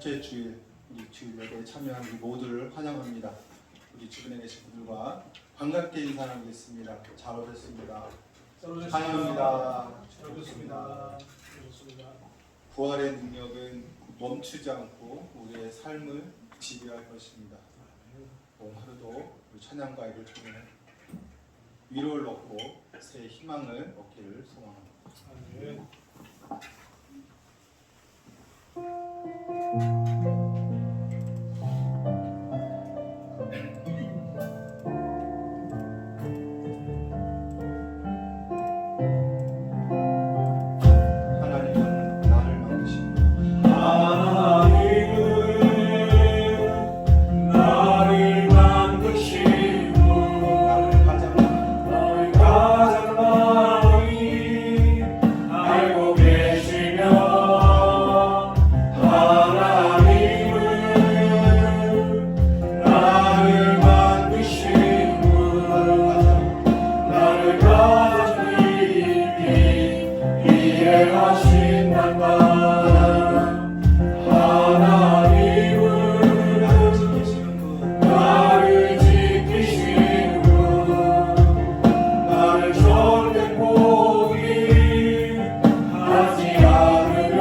첫째 주일, 우리 주일 예배에 참여한 우리 모두를 환영합니다. 우리 주변에 계신 분들과 반갑게 인사 나누겠습니다. 잘 오셨습니다. 환영합니다. 잘 오셨습니다. 부활의 능력은 멈추지 않고 우리의 삶을 지배할 것입니다. 오늘 하루도 우리 찬양과 예배를 통해 위로를 얻고 새 희망을 얻기를 소망합니다. 하나님은 나를 만드십니다. 하나님은 나를 만드시고 나를 가장 많이 알고 계시며 하나님은 나를 만드시고 나를 가장 깊이 이해하신단다. 나를 지키시고 나를 절대 포기하지 않으려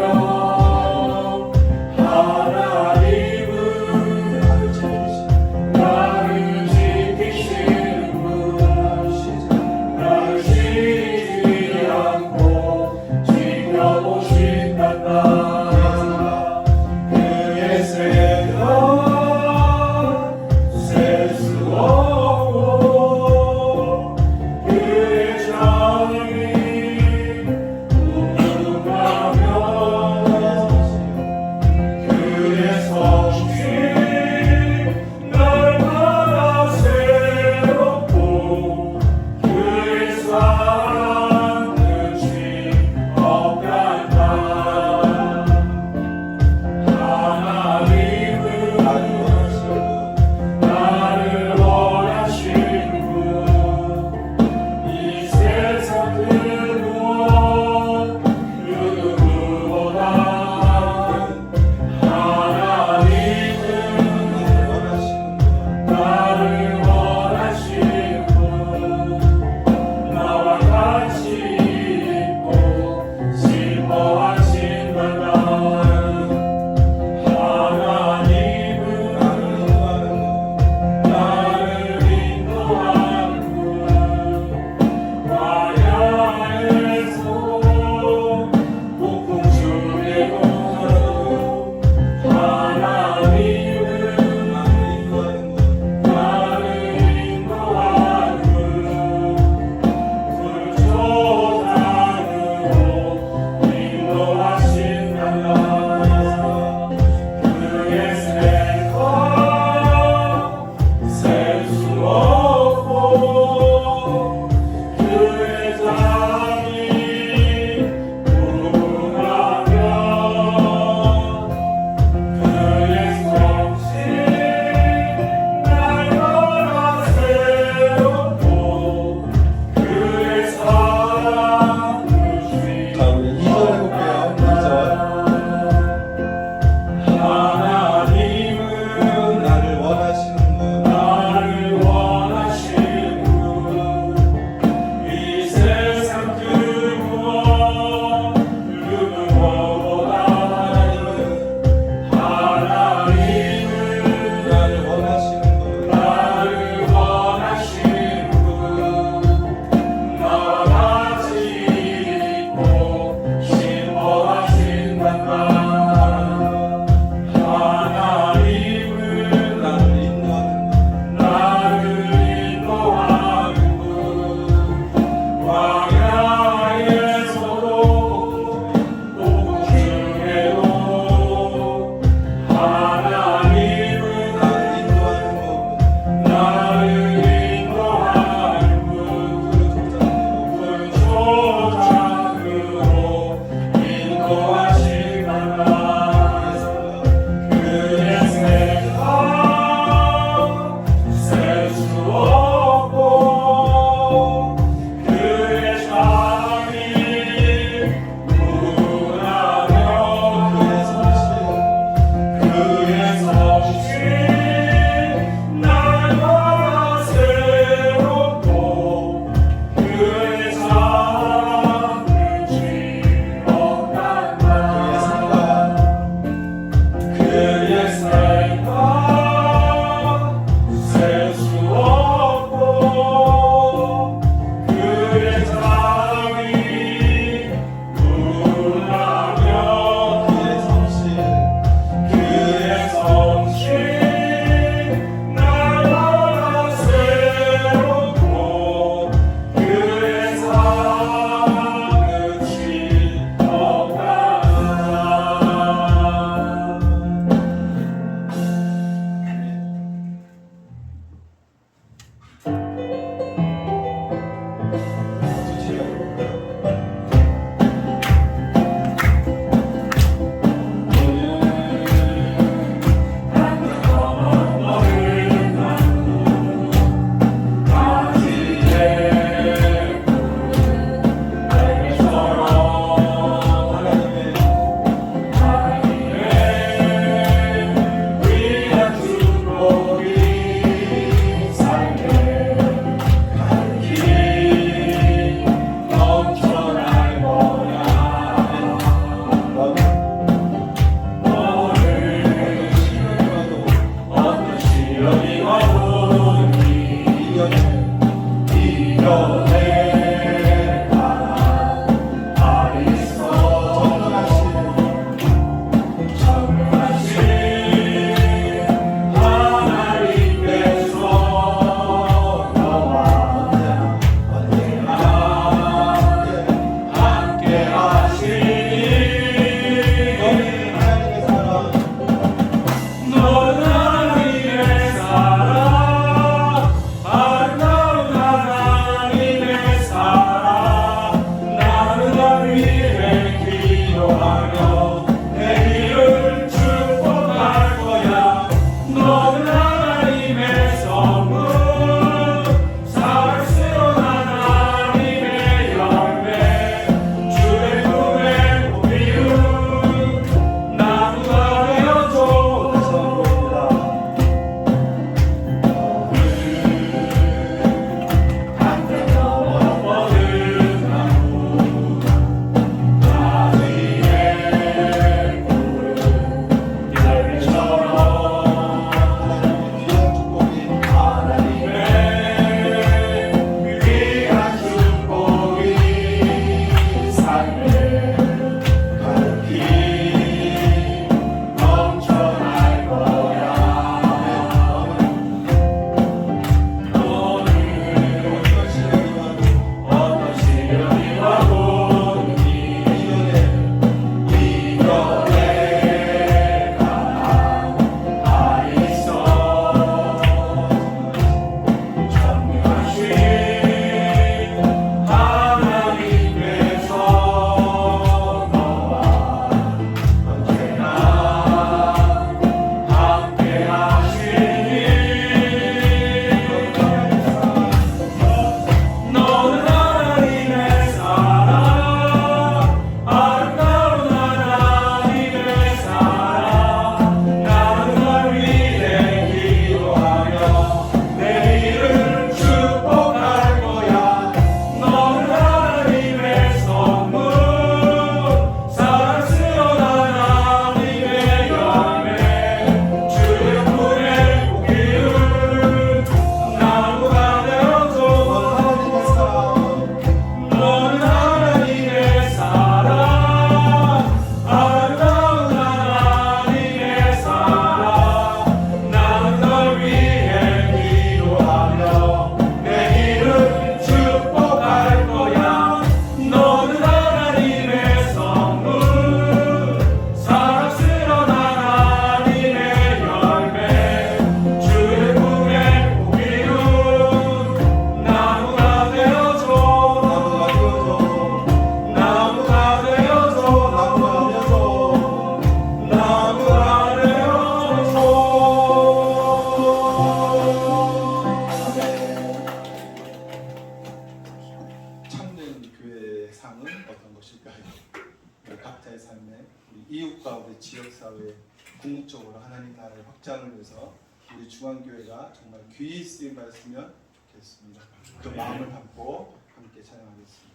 궁극적으로 하나님 나라의 확장을 위해서 우리 중앙교회가 정말 귀히 쓰임 받았으면 좋겠습니다. 그 마음을 담고 함께 찬양하겠습니다.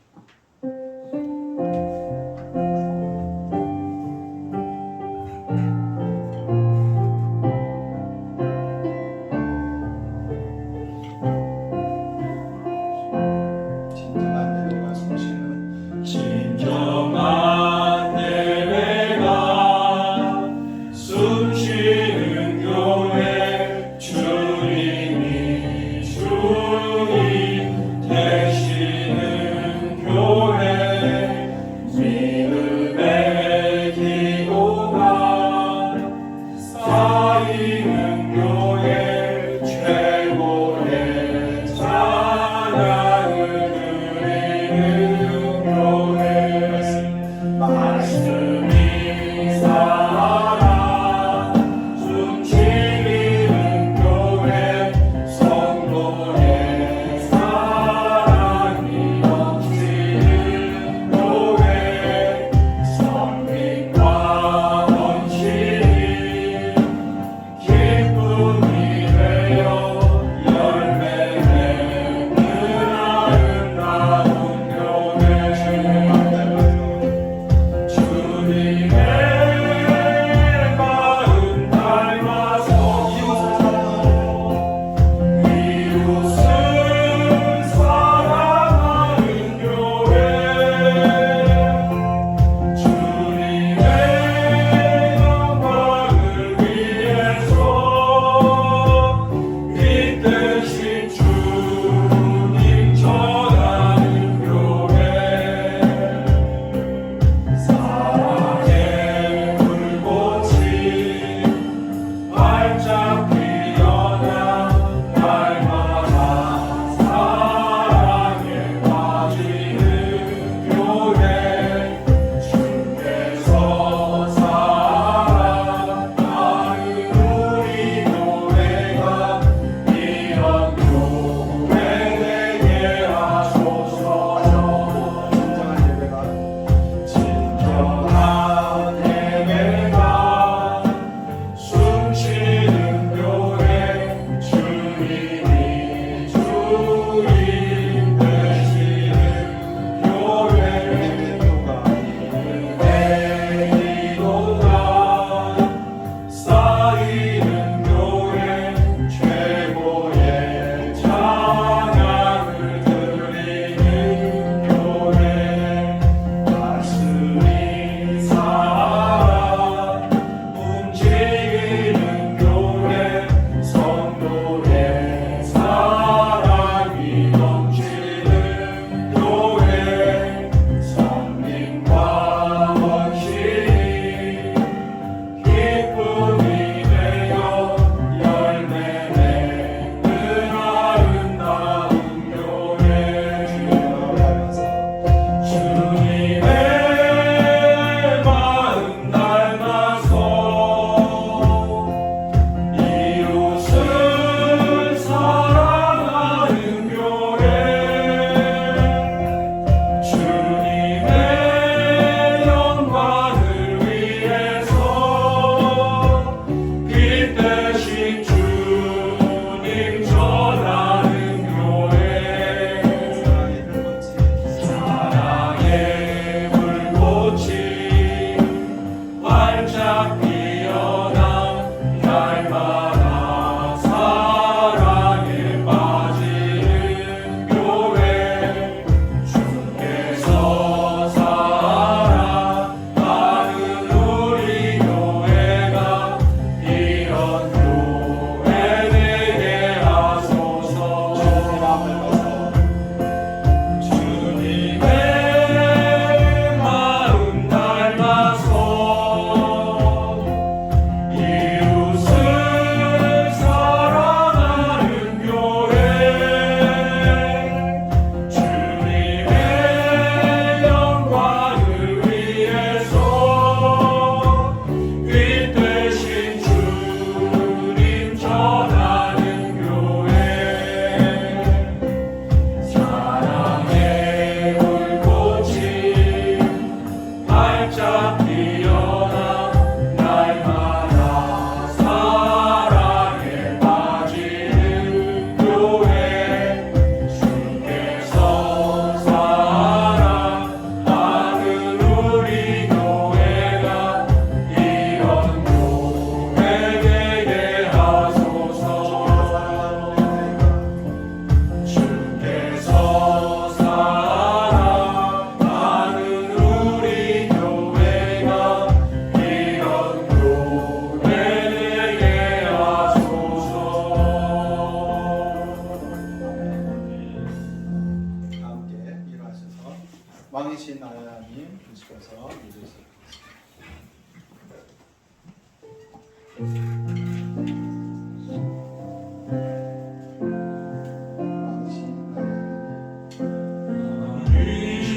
진정한 예배가 숨쉬는 진정한 예배가 숨쉬는 교회 주님이 주인 되시는 교회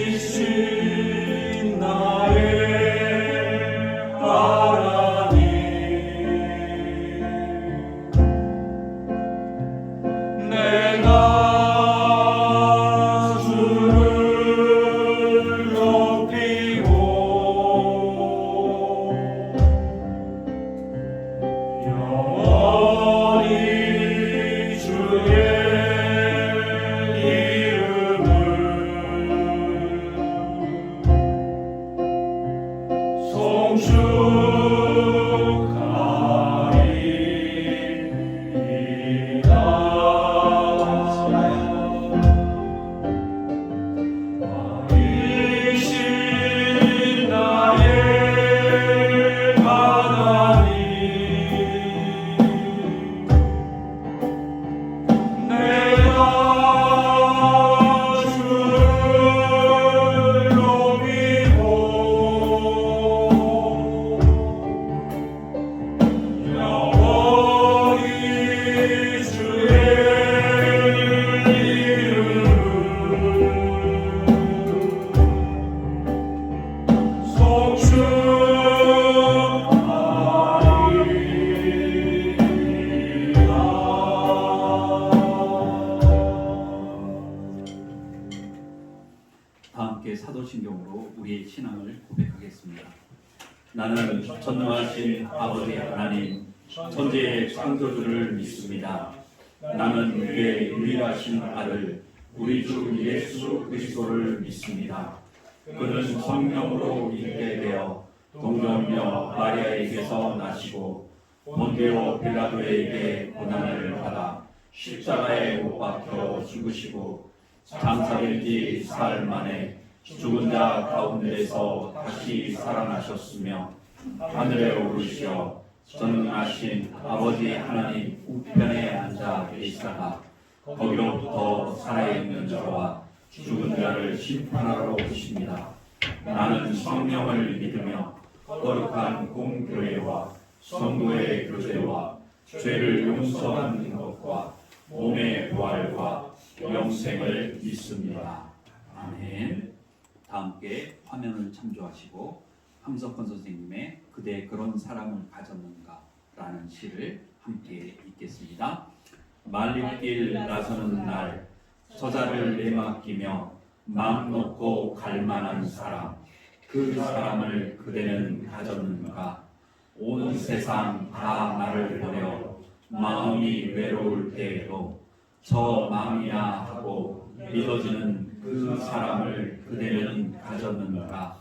이신 나의 하나님, 내가 주를 높이고 영원히 주의 다 함께 사도신경으로 우리의 신앙을 고백하겠습니다. 나는 전능하신 아버지 하나님, 천지의 창조주를 믿습니다. 나는 그의 유일하신 아들, 우리 주 예수 그리스도를 믿습니다. 그는 성령으로 있게 되어 동정녀 마리아에게서 나시고 본디오 빌라도에게 고난을 받아 십자가에 못 박혀 죽으시고 장사된 지 사흘 만에 죽은 자 가운데서 다시 살아나셨으며 하늘에 오르시어 전능하신 아버지 하나님 우편에 앉아 계시다가 거기로부터 살아있는 자와 죽은 자를 심판하러 오십니다. 나는 성령을 믿으며 거룩한 공교회와 성도의 교제와 죄를 용서하는 것과 몸의 부활과 영생을 믿습니다. 아멘. 다 함께 화면을 참조하시고 함석헌 선생님의 그대 그런 사람을 가졌는가 라는 시를 함께 읽겠습니다. 말리길 나서는 날 저자를 내맡기며 마음 놓고 갈만한 사람, 그 사람을 그대는 가졌는가. 온 세상 다 나를 버려 마음이 외로울 때에도 저 마음이야 하고 믿어지는 그 사람을 그대는 가졌는가.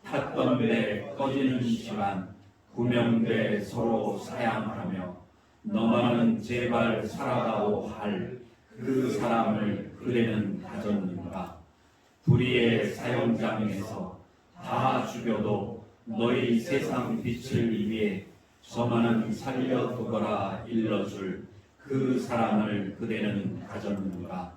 탔던 배 꺼지는 시간 구명돼 서로 사양하며 너만은 제발 살아가고 할 그 사람을 그대는 가졌는가. 불의의 사형장에서 다 죽여도 너희 세상 빛을 위해 저만은 살려두거라 일러줄 그 사람을 그대는 가졌는가.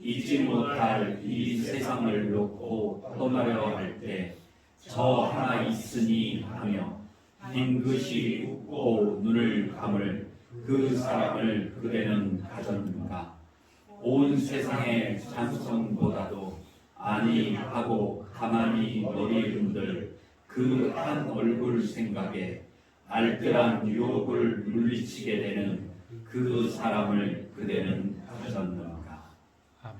잊지 못할 이 세상을 놓고 떠나려 할 때 저 하나 있으니 하며 빙긋이 웃고 눈을 감을 그 사람을 그대는 가졌는가. 온 세상의 찬송보다도 아니 하고 가만히 머리 흔들 그 한 얼굴 생각에 알뜰한 유혹을 물리치게 되는 그 사람을 그대는 가졌는가. 아멘.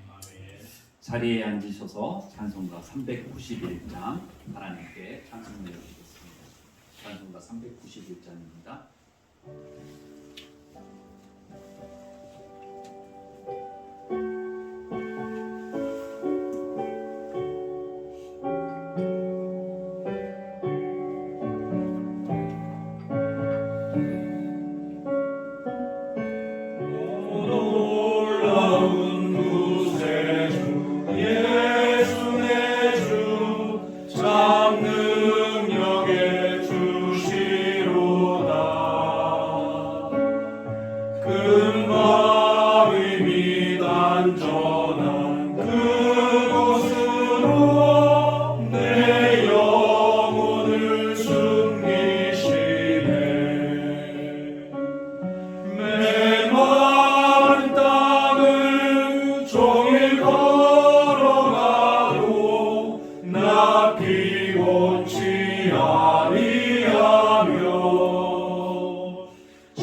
자리에 앉으셔서 찬송가 391장 하나님께 찬송 내려드리겠습니다. 찬송가 391장입니다. 놀라운 구세주 예수 내 주 참 능력의 주시로다.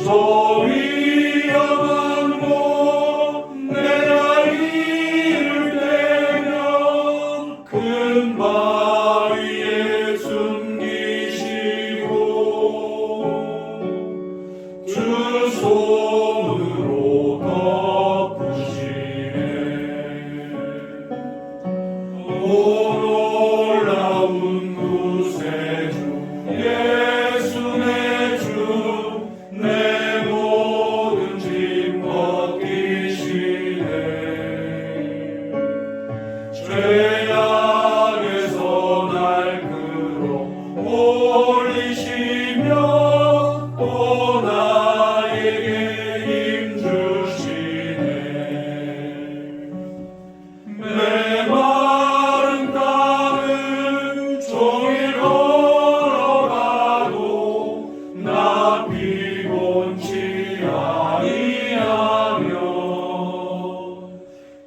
저 위험한 곳 내가 이를 때면 큰 바위에 숨기시고 주 손으로 덮으시네. 오 놀라운 구세주 예수 내 주 내 모든 짐 벗기시네. 죄악에서 날 끌어 올리시며 또 나에게 힘 주시네. 메마른 땅을 종일 걸어가도 나 피곤치 아니하며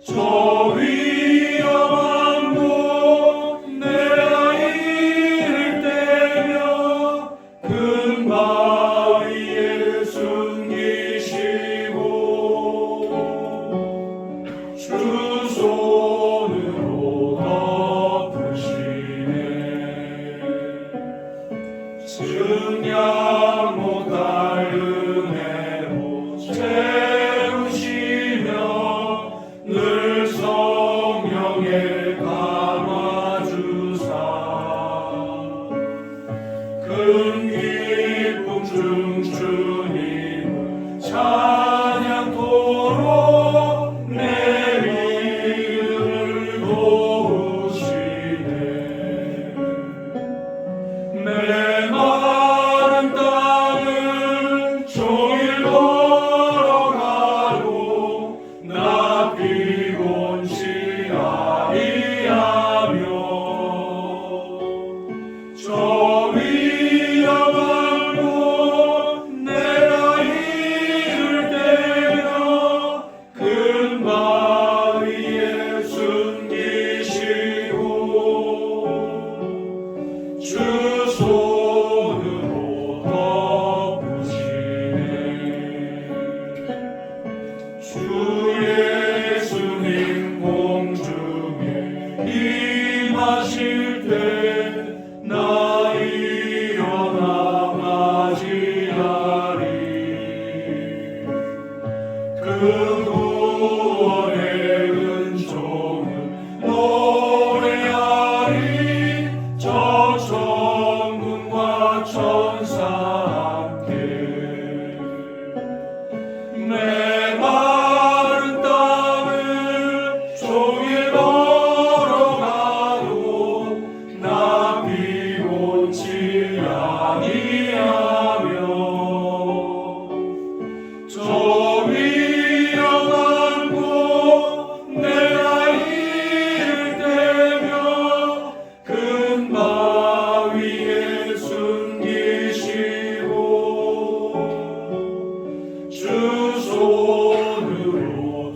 저 위험한 곳 내가 이를 때며 큰 바위에 숨기시고 주 손으로 덮으시네. 증량 못할 은혜로 채우시며 늘 성령에 감아주사 큰 기쁨 중 주님을 찬양토록 내 믿음을 도우시네. 메마른 땅을 종일 걸어가도 나 피곤치 아니하며 저 위험한 곳 내가 이를 때며 큰 바위에 숨기시고 주 손으로 덮으시네. 주 예수님 공중에 임하실 때 나 일어나 맞이하리. 그 구원의 은총을 노래하리. 저 천군과 천사 함께 메마른 땅을 종일 걸어가도 나 피곤치 아니하며 저 위험한 곳 내가 이를 때며 큰 바위에 숨기시고 주 손으로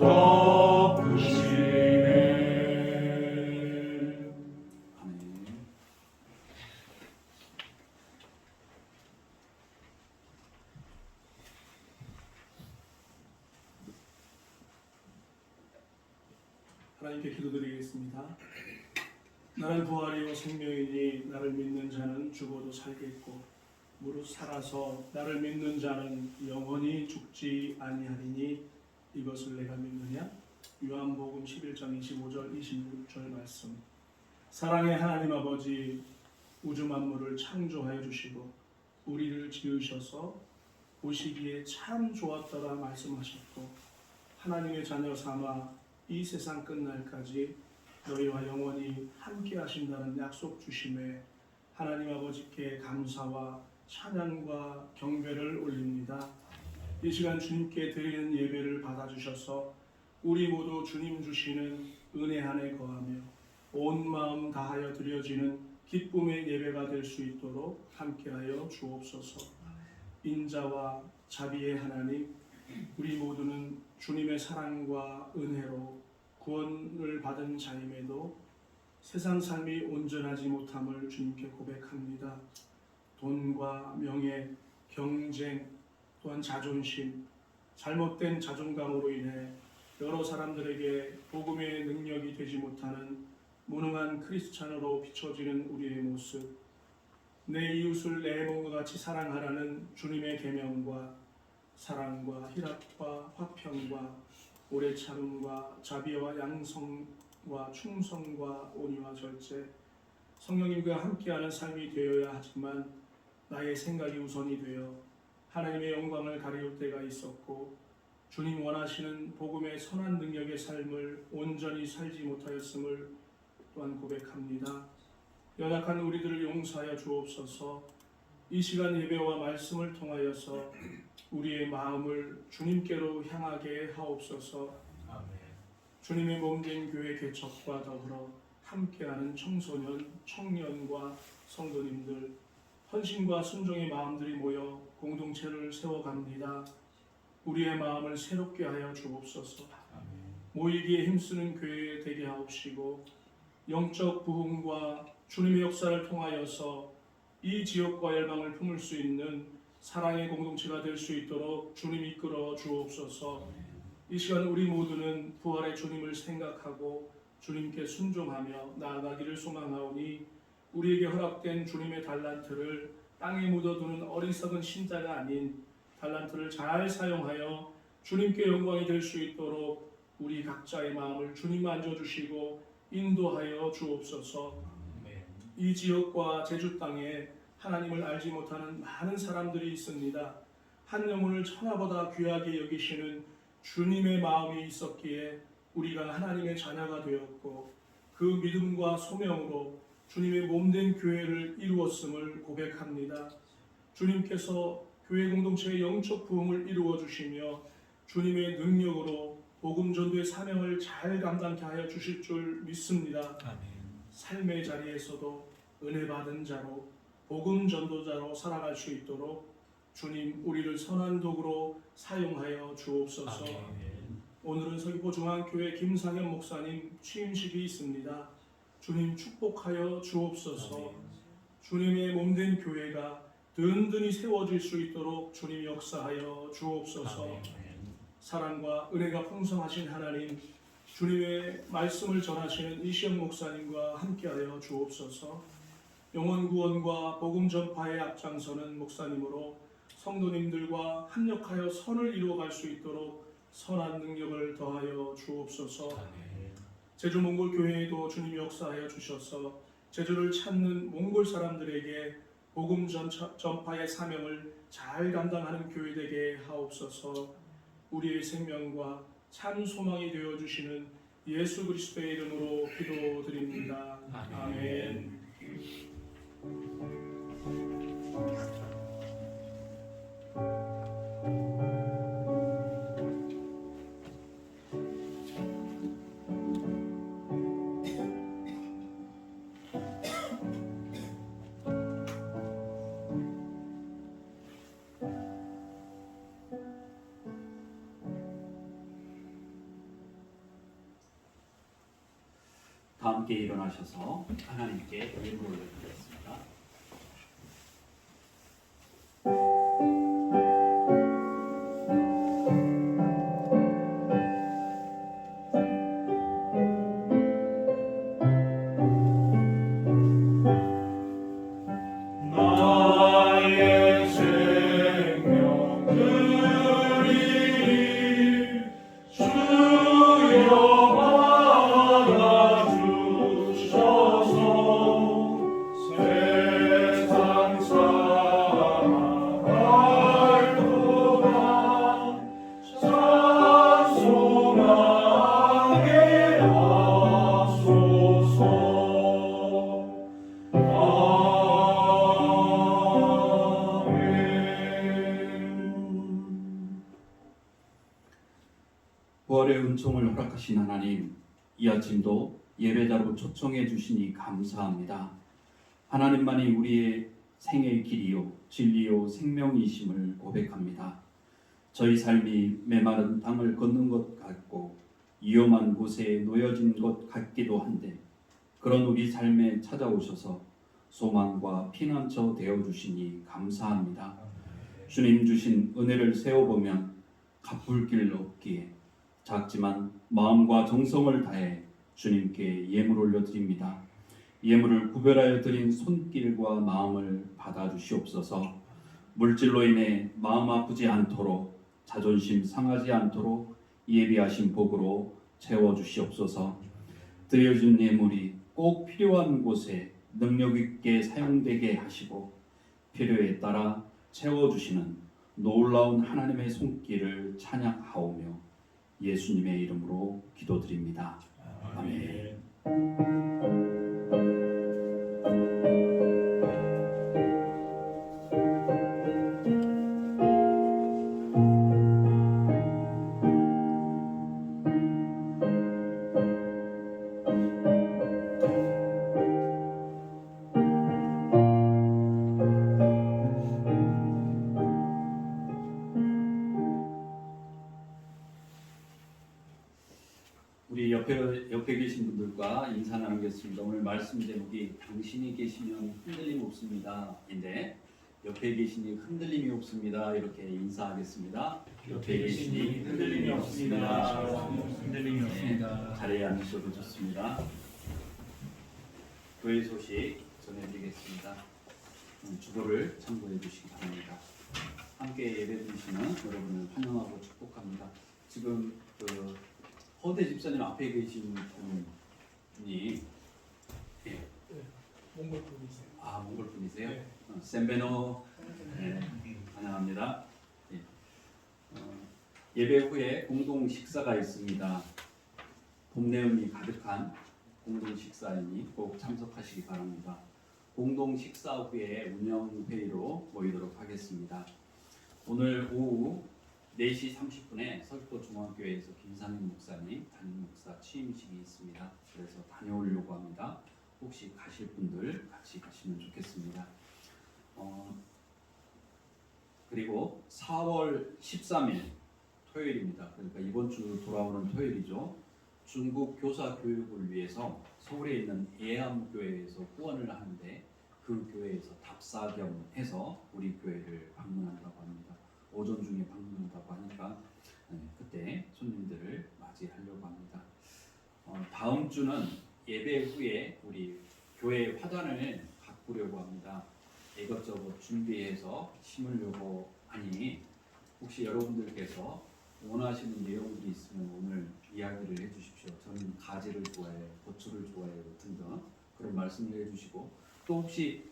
덮으시네. 아멘. 하나님께 기도드리겠습니다. 나는 부활이요 생명이니 나를 믿는 자는 죽어도 살겠고 무릇 살아서 나를 믿는 자는 영원히 죽지 아니하리니 이것을 내가 믿느냐? 요한복음 11장 25절 26절 말씀. 사랑의 하나님 아버지, 우주 만물을 창조하여 주시고 우리를 지으셔서 보시기에 참 좋았더라 말씀하셨고 하나님의 자녀 삼아 이 세상 끝날까지 너희와 영원히 함께 하신다는 약속 주심에 하나님 아버지께 감사와 찬양과 경배를 올립니다. 이 시간 주님께 드리는 예배를 받아주셔서 우리 모두 주님 주시는 은혜 안에 거하며 온 마음 다하여 드려지는 기쁨의 예배가 될 수 있도록 함께하여 주옵소서. 인자와 자비의 하나님, 우리 모두는 주님의 사랑과 은혜로 구원을 받은 자임에도 세상 삶이 온전하지 못함을 주님께 고백합니다. 돈과 명예, 경쟁, 또한 자존심, 잘못된 자존감으로 인해 여러 사람들에게 복음의 능력이 되지 못하는 무능한 크리스찬으로 비춰지는 우리의 모습, 내 이웃을 내 몸과 같이 사랑하라는 주님의 계명과 사랑과 희락과 화평과 오래 참음과 자비와 양성과 충성과 온유와 절제, 성령님과 함께하는 삶이 되어야 하지만 나의 생각이 우선이 되어 하나님의 영광을 가리울 때가 있었고 주님 원하시는 복음의 선한 능력의 삶을 온전히 살지 못하였음을 또한 고백합니다. 연약한 우리들을 용서하여 주옵소서. 이 시간 예배와 말씀을 통하여서 우리의 마음을 주님께로 향하게 하옵소서. 주님의 몸된 교회 개척과 더불어 함께하는 청소년, 청년과 성도님들, 헌신과 순종의 마음들이 모여 공동체를 세워갑니다. 우리의 마음을 새롭게 하여 주옵소서. 모이기에 힘쓰는 교회 되게 하옵시고 영적 부흥과 주님의 역사를 통하여서 이 지역과 열방을 품을 수 있는 사랑의 공동체가 될 수 있도록 주님 이끌어 주옵소서. 이 시간 우리 모두는 부활의 주님을 생각하고 주님께 순종하며 나아가기를 소망하오니 우리에게 허락된 주님의 달란트를 땅에 묻어두는 어리석은 신자가 아닌 달란트를 잘 사용하여 주님께 영광이 될 수 있도록 우리 각자의 마음을 주님 만져주시고 인도하여 주옵소서. 이 지역과 제주 땅에 하나님을 알지 못하는 많은 사람들이 있습니다. 한 영혼을 천하보다 귀하게 여기시는 주님의 마음이 있었기에 우리가 하나님의 자녀가 되었고 그 믿음과 소명으로 주님의 몸된 교회를 이루었음을 고백합니다. 주님께서 교회 공동체의 영적 부흥을 이루어 주시며 주님의 능력으로 복음 전도의 사명을 잘 감당케 하여 주실 줄 믿습니다. 삶의 자리에서도 은혜 받은 자로 복음 전도자로 살아갈 수 있도록 주님 우리를 선한 도구로 사용하여 주옵소서. 오늘은 서귀포 중앙교회 김상현 목사님 취임식이 있습니다. 주님 축복하여 주옵소서. 주님의 몸된 교회가 든든히 세워질 수 있도록 주님 역사하여 주옵소서. 사랑과 은혜가 풍성하신 하나님, 주님의 말씀을 전하시는 이시영 목사님과 함께하여 주옵소서. 영혼 구원과 복음 전파에 앞장서는 목사님으로 성도님들과 합력하여 선을 이루어갈 수 있도록 선한 능력을 더하여 주옵소서. 제주 몽골 교회에도 주님이 역사하여 주셔서 제주를 찾는 몽골 사람들에게 복음 전파의 사명을 잘 감당하는 교회 되게 하옵소서. 우리의 생명과 참 소망이 되어 주시는 예수 그리스도의 이름으로 기도드립니다. 아멘. 다 함께 일어나셔서 하나님께 예물을 드리겠습니다. 나의 생명 드리리 주여 받아주셔서 세상 살아갈 동안 찬송하게 하소서. 부활의 은총을 허락하신 하나님, 이 아침도 예배자로 초청해 주시니 감사합니다. 하나님만이 우리의 생의 길이요 진리요 생명이심을 고백합니다. 저희 삶이 메마른 땅을 걷는 것 같고 위험한 곳에 놓여진 것 같기도 한데 그런 우리 삶에 찾아오셔서 소망과 피난처 되어 주시니 감사합니다. 주님 주신 은혜를 세워보면 갚을 길 없기에 작지만 마음과 정성을 다해 주님께 예물 올려드립니다. 예물을 구별하여 드린 손길과 마음을 받아주시옵소서. 물질로 인해 마음 아프지 않도록, 자존심 상하지 않도록 예비하신 복으로 채워주시옵소서. 드려준 예물이 꼭 필요한 곳에 능력 있게 사용되게 하시고 필요에 따라 채워주시는 놀라운 하나님의 손길을 찬양하오며 예수님의 이름으로 기도드립니다. 아멘. 우리 옆에 계신 분들과 인사 나누겠습니다. 오늘 말씀 제목이 당신이 계시면 흔들림 없습니다인데 옆에 계시니 흔들림이 없습니다. 이렇게 인사하겠습니다. 옆에 계시니 흔들림이 없습니다. 흔들림이 없습니다. 자리에 앉으셔도 좋습니다. 교회 소식 전해드리겠습니다. 주보를 참고해 주시기 바랍니다. 함께 예배 드리시는 여러분을 환영하고 축복합니다. 지금 허대 집사님 앞에 계신 분이 몽골 분이세요. 몽골 분이세요? 네. 셈베노 환영합니다. 예배 후에 공동 식사가 있습니다. 봄 내음이 가득한 공동 식사이니 꼭 참석하시기 바랍니다. 공동 식사 후에 운영 회의로 모이도록 하겠습니다. 오늘 오후 4시 30분에 서귀포 중앙교회에서 김상민 목사님 담임 목사 취임식이 있습니다. 그래서 다녀오려고 합니다. 혹시 가실 분들 같이 가시면 좋겠습니다. 그리고 4월 13일 토요일입니다. 그러니까 이번 주 돌아오는 토요일이죠. 중국 교사 교육을 위해서 서울에 있는 예암교회에서 후원을 하는데 그 교회에서 답사 겸 해서 우리 교회를 방문한다고 합니다. 오전 중에 방문한다고 하니까 그때 손님들을 맞이하려고 합니다. 다음 주는 예배 후에 우리 교회 화단을 가꾸려고 합니다. 이것저것 준비해서 심으려고 하니 혹시 여러분들께서 원하시는 내용들이 있으면 오늘 이야기를 해주십시오. 저는 가지를 좋아해요, 고추를 좋아해요 등등 그런 말씀을 해주시고 또 혹시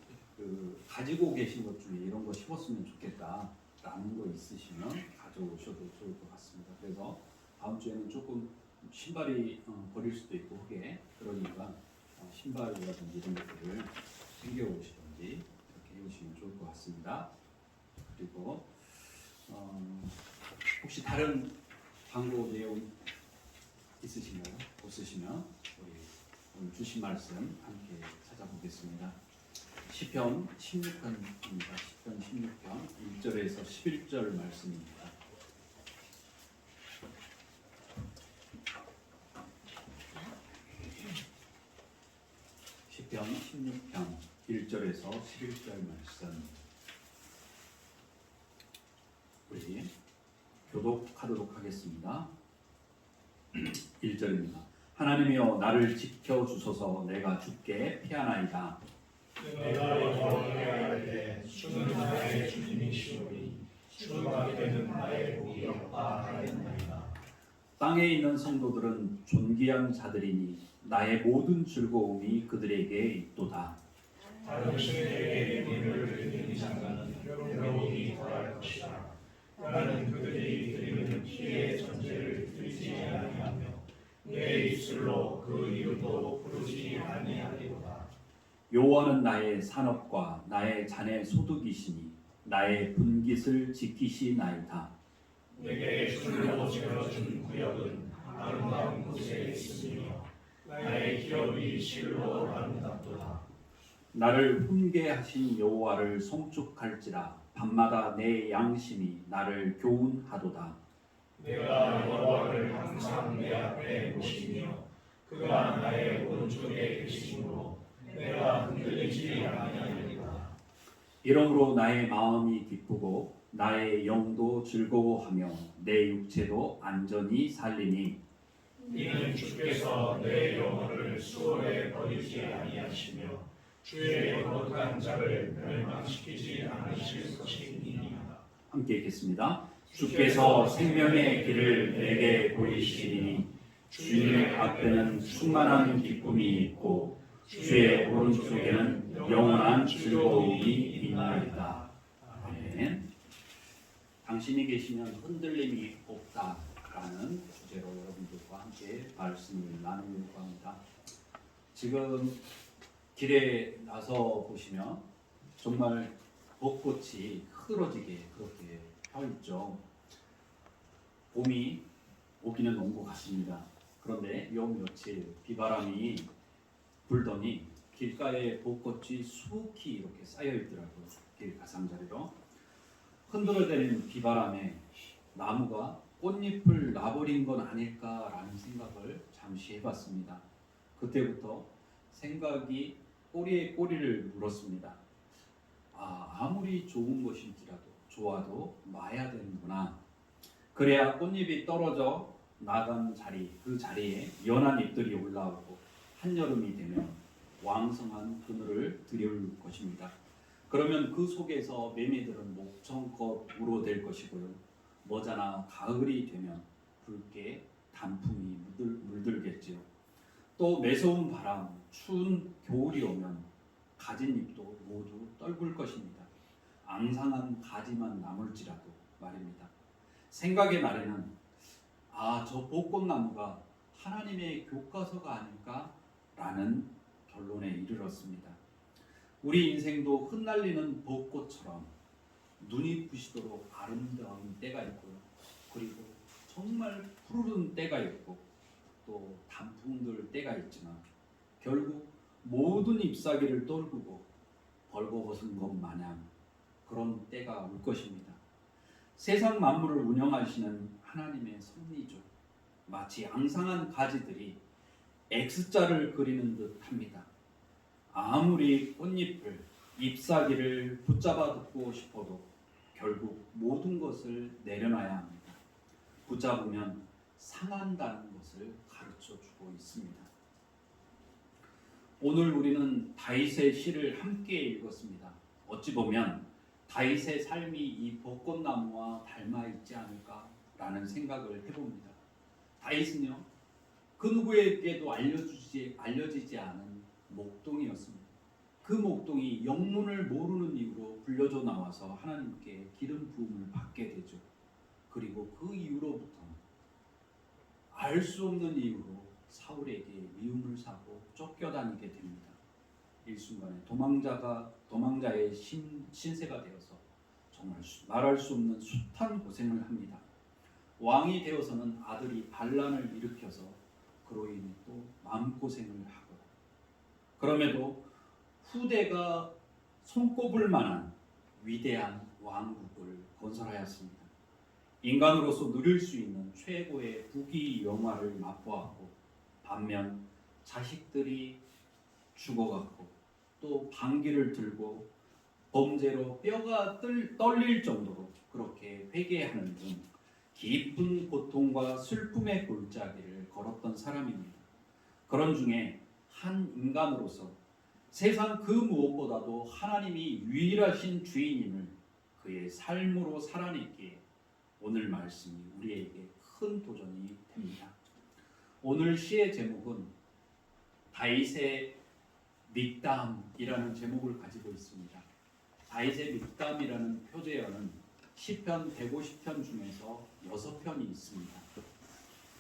가지고 계신 것 중에 이런 거 심었으면 좋겠다 라는 거 있으시면 가져오셔도 좋을 것 같습니다. 그래서 다음 주에는 조금 신발이 버릴 수도 있고 그게 그러니까 신발이라든지 이런 것들을 챙겨오시든지 이렇게 해주시면 좋을 것 같습니다. 그리고 혹시 다른 광고 내용 있으신가요? 없으시면 우리 오늘 주신 말씀 함께 찾아보겠습니다. 시편 16편입니다. 시편 16편 1절에서 11절 말씀입니다. 시편 16편 1절에서 11절 말씀 우리 교독하도록 하겠습니다. 1절입니다. 하나님이여 나를 지켜주소서. 내가 주께 피하나이다. 내가 여호와께 할때 주는 나의 주님이시오니 주가 되는 나의 복이 없다 하였나이다. 땅에 있는 성도들은 존귀한 자들이니 나의 모든 즐거움이 그들에게 있도다. 당신에게 예물을 드리는 자는 여러분이 더할 것이다. 나는 그들이 드리는 피의 전제를 드리지 아니하며 내 입술로 그 이름도 부르지 아니하리로다. 여호와는 나의 산업과 나의 잔의 소득이시니 나의 분깃을 지키시나이다. 내게 줄로 지어준 구역은 아름다운 곳에 있으며 나의 기업이 실로 아름답도다. 나를 훈계하신 여호와를 송축할지라. 밤마다 내 양심이 나를 교훈하도다. 내가 여호와를 항상 내 앞에 모시며 그가 나의 오른쪽에 계심으로 내가 흔들리지 아니하리라. 이러므로 나의 마음이 기쁘고 나의 영도 즐거워하며 내 육체도 안전히 살리니 이는 주께서 내 영혼을 수월에 버리지 아니하시며 주의 거룩한 자를 멸망시키지 않으실 것이니이다. 함께 읽겠습니다. 주께서 생명의 길을 내게 보이시리니 주의 앞에는 충만한 기쁨이 있고 주의 오른쪽에는 영원한 즐거움이 있나이다. 아멘. 당신이 계시면 흔들림이 없다라는 주제로 여러분들과 함께 말씀을 나누려고 합니다. 지금 길에 나서 보시면 정말 벚꽃이 흐러지게 그렇게 펴 있죠. 봄이 오기는 온 것 같습니다. 그런데 요 며칠 비바람이 불더니 길가에 벚꽃이 수북히 이렇게 쌓여 있더라고요. 길 가장자리로 흔들어대는 비바람에 나무가 꽃잎을 놔버린 건 아닐까라는 생각을 잠시 해봤습니다. 그때부터 생각이 꼬리에 꼬리를 물었습니다. 아무리 좋은 것일지라도 좋아도 놔야 되는구나. 그래야 꽃잎이 떨어져 나간 자리, 그 자리에 연한 잎들이 올라오고 한여름이 되면 왕성한 그늘을 들여올 것입니다. 그러면 그 속에서 매미들은 목청껏 울어댈 것이고요. 머자나 가을이 되면 붉게 단풍이 물들겠지요. 또 매서운 바람, 추운 겨울이 오면 가진 잎도 모두 떨굴 것입니다. 앙상한 가지만 남을지라도 말입니다. 생각의 날에는 저 벚꽃나무가 하나님의 교과서가 아닐까라는 결론에 이르렀습니다. 우리 인생도 흩날리는 벚꽃처럼 눈이 부시도록 아름다운 때가 있고요. 그리고 정말 푸르른 때가 있고 또 단풍들 때가 있지만 결국 모든 잎사귀를 떨구고 벌거벗은 것 마냥 그런 때가 올 것입니다. 세상 만물을 운영하시는 하나님의 섭리죠. 마치 앙상한 가지들이 X자를 그리는 듯 합니다. 아무리 꽃잎을, 잎사귀를 붙잡아 듣고 싶어도 결국 모든 것을 내려놔야 합니다. 붙잡으면 상한다는 것을 가르쳐 주고 있습니다. 오늘 우리는 다윗의 시를 함께 읽었습니다. 어찌 보면 다윗의 삶이 이 벚꽃나무와 닮아 있지 않을까라는 생각을 해봅니다. 다윗은요, 그 누구에게도 알려지지 않은 목동이었습니다. 그 목동이 영문을 모르는 이유로 불려져 나와서 하나님께 기름 부음을 받게 되죠. 그리고 그 이후로부터 알 수 없는 이유로 사울에게 미움을 사고 쫓겨다니게 됩니다. 일순간에 도망자의 신세가 되어서 정말 말할 수 없는 숱한 고생을 합니다. 왕이 되어서는 아들이 반란을 일으켜서 그로 인해 또 마음고생을 하고, 그럼에도 후대가 손꼽을 만한 위대한 왕국을 건설하였습니다. 인간으로서 누릴 수 있는 최고의 부귀 영화를 맛보았고, 반면 자식들이 죽어갔고 또 방귀를 들고 범죄로 뼈가 떨릴 정도로 그렇게 회개하는 등 깊은 고통과 슬픔의 골짜기를 걸었던 사람입니다. 그런 중에 한 인간으로서 세상 그 무엇보다도 하나님이 유일하신 주인임을 그의 삶으로 살아냈기에 오늘 말씀이 우리에게 큰 도전이 됩니다. 오늘 시의 제목은 다윗의 믹담이라는 제목을 가지고 있습니다. 다윗의 믹담이라는 표제어는 시편 150편 중에서 6편이 있습니다.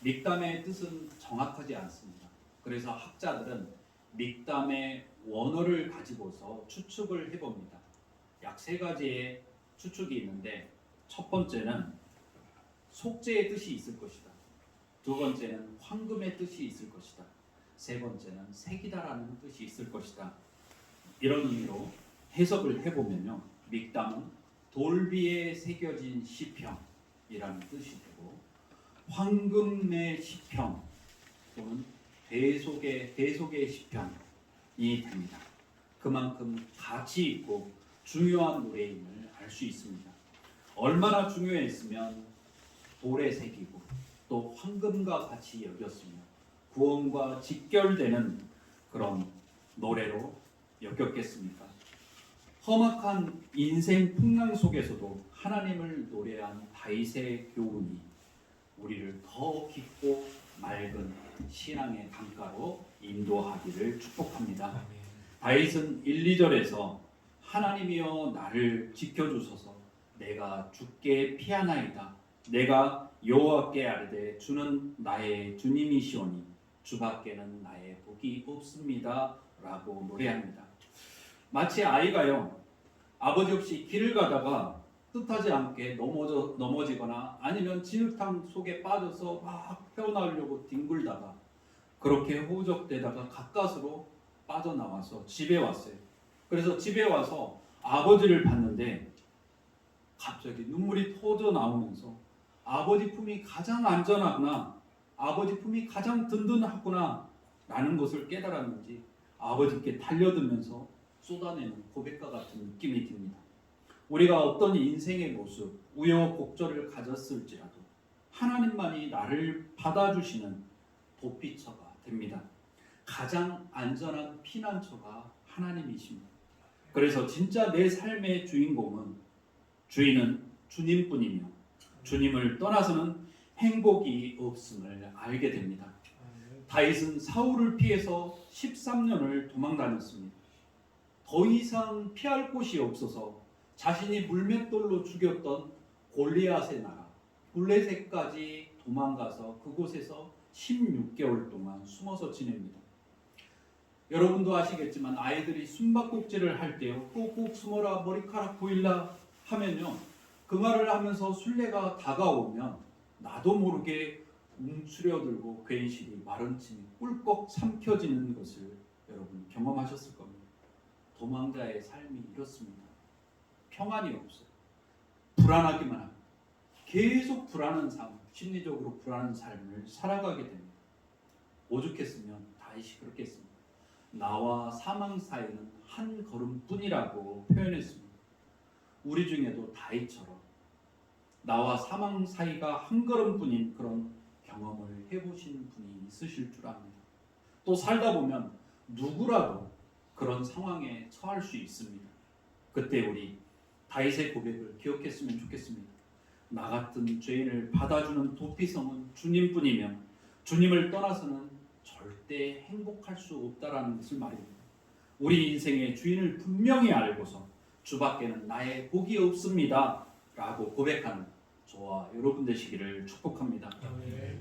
믹담의 뜻은 정확하지 않습니다. 그래서 학자들은 믹담의 원어를 가지고서 추측을 해봅니다. 약 3가지의 추측이 있는데, 첫 번째는 속죄의 뜻이 있을 것이다. 두 번째는 황금의 뜻이 있을 것이다. 세 번째는 색이다라는 뜻이 있을 것이다. 이런 의미로 해석을 해보면요, 믹담은 돌비에 새겨진 시편이라는 뜻이 되고, 황금의 시편 또는 대속의 시편이 됩니다. 그만큼 가치 있고 중요한 노래임을 알 수 있습니다. 얼마나 중요했으면 돌에 새기고 또 황금과 같이 여겼으며 구원과 직결되는 그런 노래로 여겼겠습니까? 험악한 인생 풍랑 속에서도 하나님을 노래한 다윗의 교훈이 우리를 더 깊고 맑은 신앙의 강가로 인도하기를 축복합니다. 다윗은 1, 2절에서 하나님이여 나를 지켜주소서 내가 주께 피하나이다. 내가 여호와께 아뢰되 주는 나의 주님이시오니 주밖에는 나의 복이 없습니다. 라고 노래합니다. 마치 아이가요 아버지 없이 길을 가다가 뜻하지 않게 넘어지거나 아니면 진흙탕 속에 빠져서 막 헤어나오려고 뒹굴다가 그렇게 호적되다가 가까스로 빠져나와서 집에 왔어요. 그래서 집에 와서 아버지를 봤는데 갑자기 눈물이 터져 나오면서 아버지 품이 가장 안전하구나, 아버지 품이 가장 든든하구나 라는 것을 깨달았는지 아버지께 달려들면서 쏟아내는 고백과 같은 느낌이 듭니다. 우리가 어떤 인생의 모습, 우여곡절을 가졌을지라도 하나님만이 나를 받아주시는 도피처가 됩니다. 가장 안전한 피난처가 하나님이십니다. 그래서 진짜 내 삶의 주인은 주님뿐이며 주님을 떠나서는 행복이 없음을 알게 됩니다. 다윗은 사울을 피해서 13년을 도망다녔습니다. 더 이상 피할 곳이 없어서 자신이 물맷돌로 죽였던 골리앗의 나라 블레셋까지 도망가서 그곳에서 16개월 동안 숨어서 지냅니다. 여러분도 아시겠지만 아이들이 숨바꼭질을 할 때요 꼭꼭 숨어라 머리카락 보일라 하면요 그 말을 하면서 술래가 다가오면 나도 모르게 움츠려들고 괜시리 마른 침이 꿀꺽 삼켜지는 것을 여러분 경험하셨을 겁니다. 도망자의 삶이 이렇습니다. 평안이 없어요. 불안하기만 합니다. 계속 불안한 삶, 심리적으로 불안한 삶을 살아가게 됩니다. 오죽했으면 다윗이 그렇게 했습니다. 나와 사망 사이는 한 걸음뿐이라고 표현했습니다. 우리 중에도 다윗처럼 나와 사망 사이가 한 걸음뿐인 그런 경험을 해보신 분이 있으실 줄 압니다. 또 살다 보면 누구라도 그런 상황에 처할 수 있습니다. 그때 우리 다윗의 고백을 기억했으면 좋겠습니다. 나 같은 죄인을 받아주는 도피성은 주님뿐이며 주님을 떠나서는 절대 행복할 수 없다라는 것을 말입니다. 우리 인생의 주인을 분명히 알고서 주밖에는 나의 복이 없습니다 라고 고백하는 저와 여러분 되시기를 축복합니다.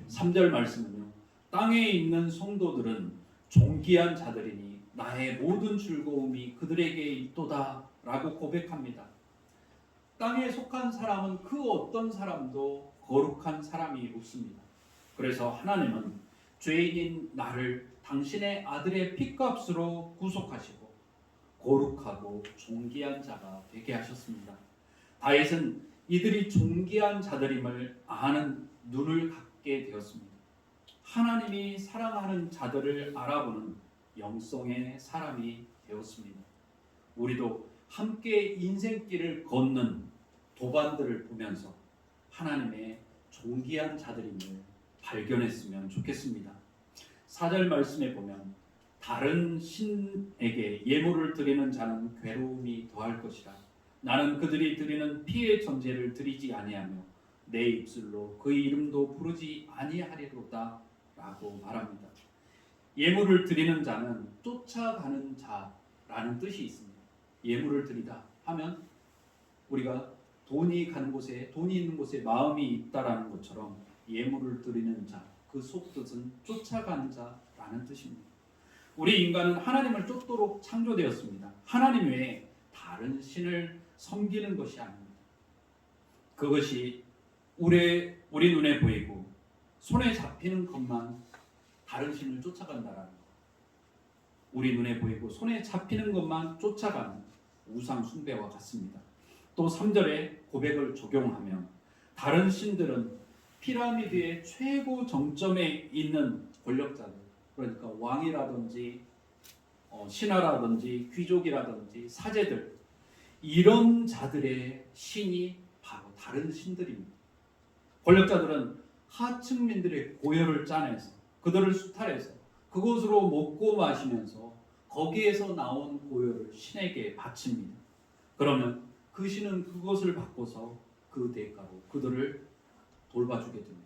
3절 말씀은요 땅에 있는 성도들은 존귀한 자들이니 나의 모든 즐거움이 그들에게 있도다 라고 고백합니다. 땅에 속한 사람은 그 어떤 사람도 거룩한 사람이 없습니다. 그래서 하나님은 죄인인 나를 당신의 아들의 핏값으로 구속하시고 거룩하고 존귀한 자가 되게 하셨습니다. 다윗은 이들이 존귀한 자들임을 아는 눈을 갖게 되었습니다. 하나님이 사랑하는 자들을 알아보는 영성의 사람이 되었습니다. 우리도 함께 인생길을 걷는 도반들을 보면서 하나님의 존귀한 자들임을 발견했으면 좋겠습니다. 4절 말씀에 보면 다른 신에게 예물을 드리는 자는 괴로움이 더할 것이라. 나는 그들이 드리는 피의 전제를 드리지 아니하며 내 입술로 그 이름도 부르지 아니하리로다 라고 말합니다. 예물을 드리는 자는 쫓아가는 자라는 뜻이 있습니다. 예물을 드리다 하면 우리가 돈이 가는 곳에 돈이 있는 곳에 마음이 있다라는 것처럼 예물을 드리는 자, 그 속뜻은 쫓아가는 자라는 뜻입니다. 우리 인간은 하나님을 쫓도록 창조되었습니다. 하나님 외에 다른 신을 섬기는 것이 아닙니다. 그것이 우리 눈에 보이고 손에 잡히는 것만 다른 신을 쫓아간다라는 것. 우리 눈에 보이고 손에 잡히는 것만 쫓아가는 우상 숭배와 같습니다. 또 3절의 고백을 적용하면 다른 신들은 피라미드의 최고 정점에 있는 권력자들, 그러니까 왕이라든지 신하라든지 귀족이라든지 사제들, 이런 자들의 신이 바로 다른 신들입니다. 권력자들은 하층민들의 고열을 짜내서 그들을 수탈해서 그곳으로 먹고 마시면서 거기에서 나온 고열을 신에게 바칩니다. 그러면 그 신은 그것을 바꿔서 그 대가로 그들을 돌봐주게 됩니다.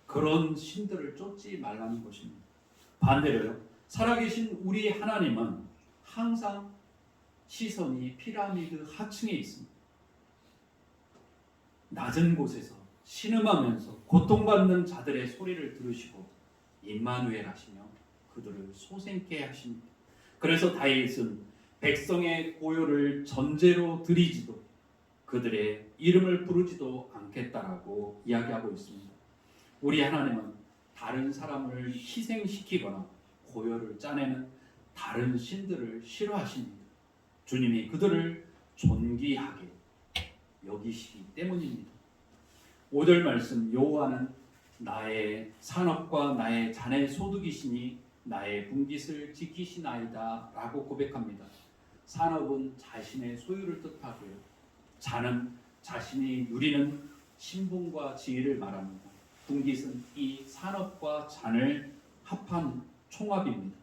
그런 신들을 쫓지 말라는 것입니다. 반대로요, 살아계신 우리 하나님은 항상 시선이 피라미드 하층에 있습니다. 낮은 곳에서 신음하면서 고통받는 자들의 소리를 들으시고 임마누엘 하시며 그들을 소생케 하십니다. 그래서 다윗은 백성의 고요를 전제로 드리지도 그들의 이름을 부르지도 않겠다라고 이야기하고 있습니다. 우리 하나님은 다른 사람을 희생시키거나 고요를 짜내는 다른 신들을 싫어하십니다. 주님이 그들을 존귀하게 여기시기 때문입니다. 5절 말씀, 여호와는 나의 산업과 나의 잔의 소득이시니 나의 분깃을 지키시나이다 라고 고백합니다. 산업은 자신의 소유를 뜻하고요, 잔은 자신이 누리는 신분과 지위를 말합니다. 분깃은 이 산업과 잔을 합한 총합입니다.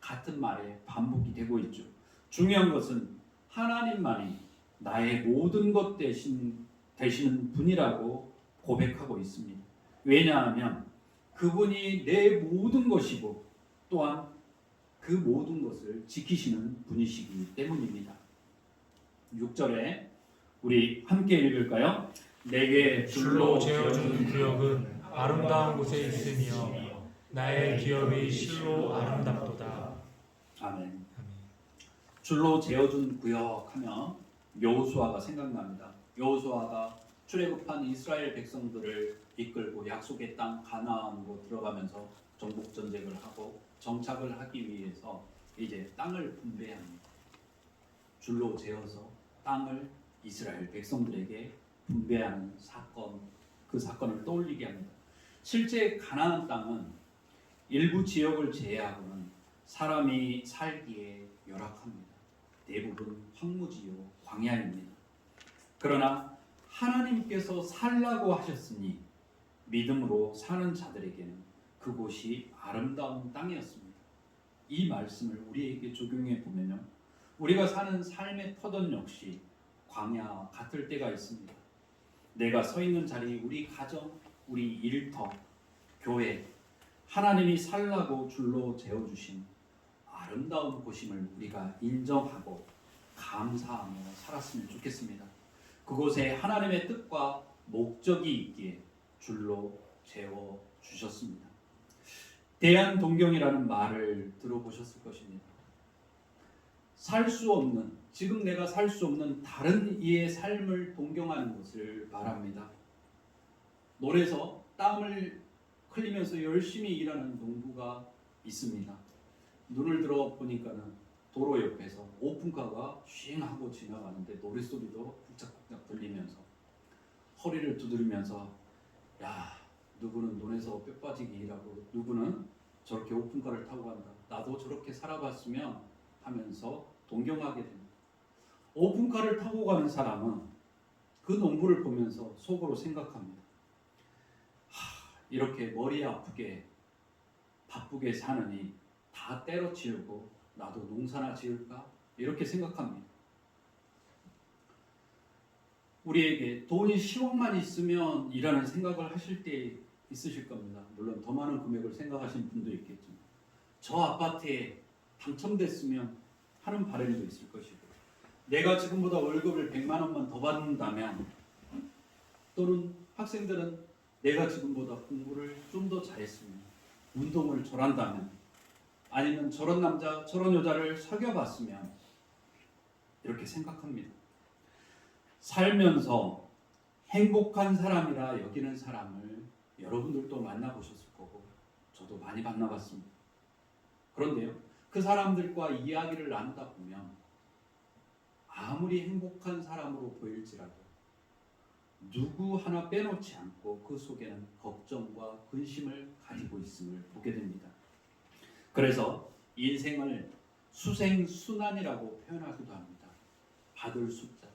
같은 말에 반복이 되고 있죠. 중요한 것은 하나님만이 나의 모든 것 되시는 분이라고 고백하고 있습니다. 왜냐하면 그분이 내 모든 것이고 또한 그 모든 것을 지키시는 분이시기 때문입니다. 6절에 우리 함께 읽을까요? 내게 줄로 재어준 구역은 아름다운 곳에 있으며 나의 기업이 실로 아름답도다. 아멘. 줄로 재어준 구역하면 여호수아가 생각납니다. 여호수아가 출애굽한 이스라엘 백성들을 이끌고 약속의 땅 가나안으로 들어가면서 정복 전쟁을 하고 정착을 하기 위해서 이제 땅을 분배합니다. 줄로 재어서 땅을 이스라엘 백성들에게 분배하는 사건, 그 사건을 떠올리게 합니다. 실제 가나안 땅은 일부 지역을 제외하고는 사람이 살기에 열악합니다. 대부분 황무지요, 광야입니다. 그러나 하나님께서 살라고 하셨으니 믿음으로 사는 자들에게는 그곳이 아름다운 땅이었습니다. 이 말씀을 우리에게 적용해 보면요, 우리가 사는 삶의 터전 역시 광야 같을 때가 있습니다. 내가 서 있는 자리, 우리 가정, 우리 일터, 교회, 하나님이 살라고 줄로 재어주신 아름다운 곳임을 우리가 인정하고 감사하며 살았으면 좋겠습니다. 그곳에 하나님의 뜻과 목적이 있기에 줄로 재워 주셨습니다. 대안동경이라는 말을 들어보셨을 것입니다. 살 수 없는, 지금 내가 살 수 없는 다른 이의 삶을 동경하는 것을 말합니다. 놀에서 땀을 흘리면서 열심히 일하는 농부가 있습니다. 눈을 들어 보니까는 도로 옆에서 오픈카가 쉥하고 지나가는데 노랫소리도 쿵짝쿵짝 들리면서 허리를 두드리면서, 야, 누구는 논에서 뼈 빠지게 일하고 누구는 저렇게 오픈카를 타고 간다, 나도 저렇게 살아봤으면 하면서 동경하게 됩니다. 오픈카를 타고 가는 사람은 그 농부를 보면서 속으로 생각합니다. 이렇게 머리 아프게 바쁘게 사느니 다 때려치우고 나도 농사나 지을까? 이렇게 생각합니다. 우리에게 돈이 10억만 있으면 이라는 생각을 하실 때 있으실 겁니다. 물론 더 많은 금액을 생각하시는 분도 있겠지만, 저 아파트에 당첨됐으면 하는 바람도 있을 것이고, 내가 지금보다 월급을 100만 원만 더 받는다면, 또는 학생들은 내가 지금보다 공부를 좀 더 잘했으면, 운동을 잘한다면, 아니면 저런 남자 저런 여자를 사귀어봤으면, 이렇게 생각합니다. 살면서 행복한 사람이라 여기는 사람을 여러분들도 만나보셨을 거고 저도 많이 만나봤습니다. 그런데요, 그 사람들과 이야기를 나누다 보면 아무리 행복한 사람으로 보일지라도 누구 하나 빼놓지 않고 그 속에는 걱정과 근심을 가지고 있음을 보게 됩니다. 그래서 인생을 수생순환이라고 표현하기도 합니다. 받을 숫자,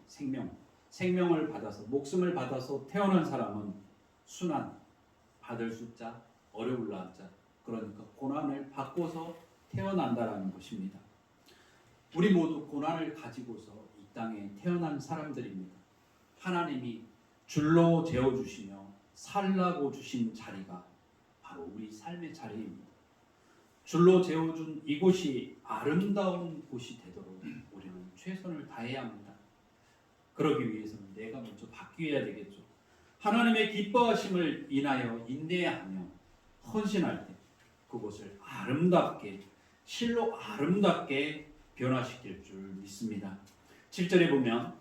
생명, 생명을 받아서 목숨을 받아서 태어난 사람은 순환, 받을 숫자, 어려울 나자, 그러니까 고난을 받고서 태어난다라는 것입니다. 우리 모두 고난을 가지고서 이 땅에 태어난 사람들입니다. 하나님이 줄로 재어주시며 살라고 주신 자리가 바로 우리 삶의 자리입니다. 줄로 재어준 이곳이 아름다운 곳이 되도록 우리는 최선을 다해야 합니다. 그러기 위해서는 내가 먼저 바뀌어야 되겠죠. 하나님의 기뻐하심을 인하여 인내하며 헌신할 때 그곳을 아름답게, 실로 아름답게 변화시킬 줄 믿습니다. 7절에 보면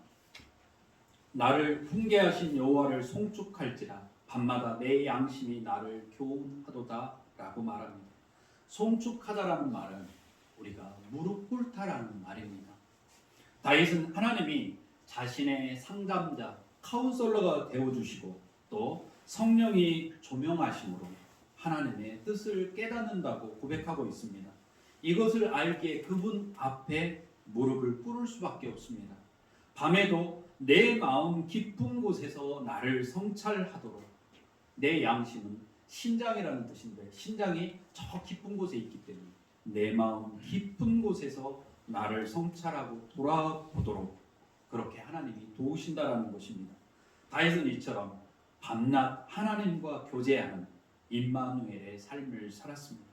나를 훈계하신 여호와를 송축할지라 밤마다 내 양심이 나를 교훈하도다 라고 말합니다. 송축하다라는 말은 우리가 무릎 꿇다라는 말입니다. 다윗은 하나님이 자신의 상담자, 카운셀러가 되어주시고 또 성령이 조명하심으로 하나님의 뜻을 깨닫는다고 고백하고 있습니다. 이것을 알기에 그분 앞에 무릎을 꿇을 수밖에 없습니다. 밤에도 내 마음 깊은 곳에서 나를 성찰하도록, 내 양심은 신장이라는 뜻인데 신장이 저 깊은 곳에 있기 때문에 내 마음 깊은 곳에서 나를 성찰하고 돌아보도록 그렇게 하나님이 도우신다라는 것입니다. 다윗은 이처럼 밤낮 하나님과 교제하는 임마누엘의 삶을 살았습니다.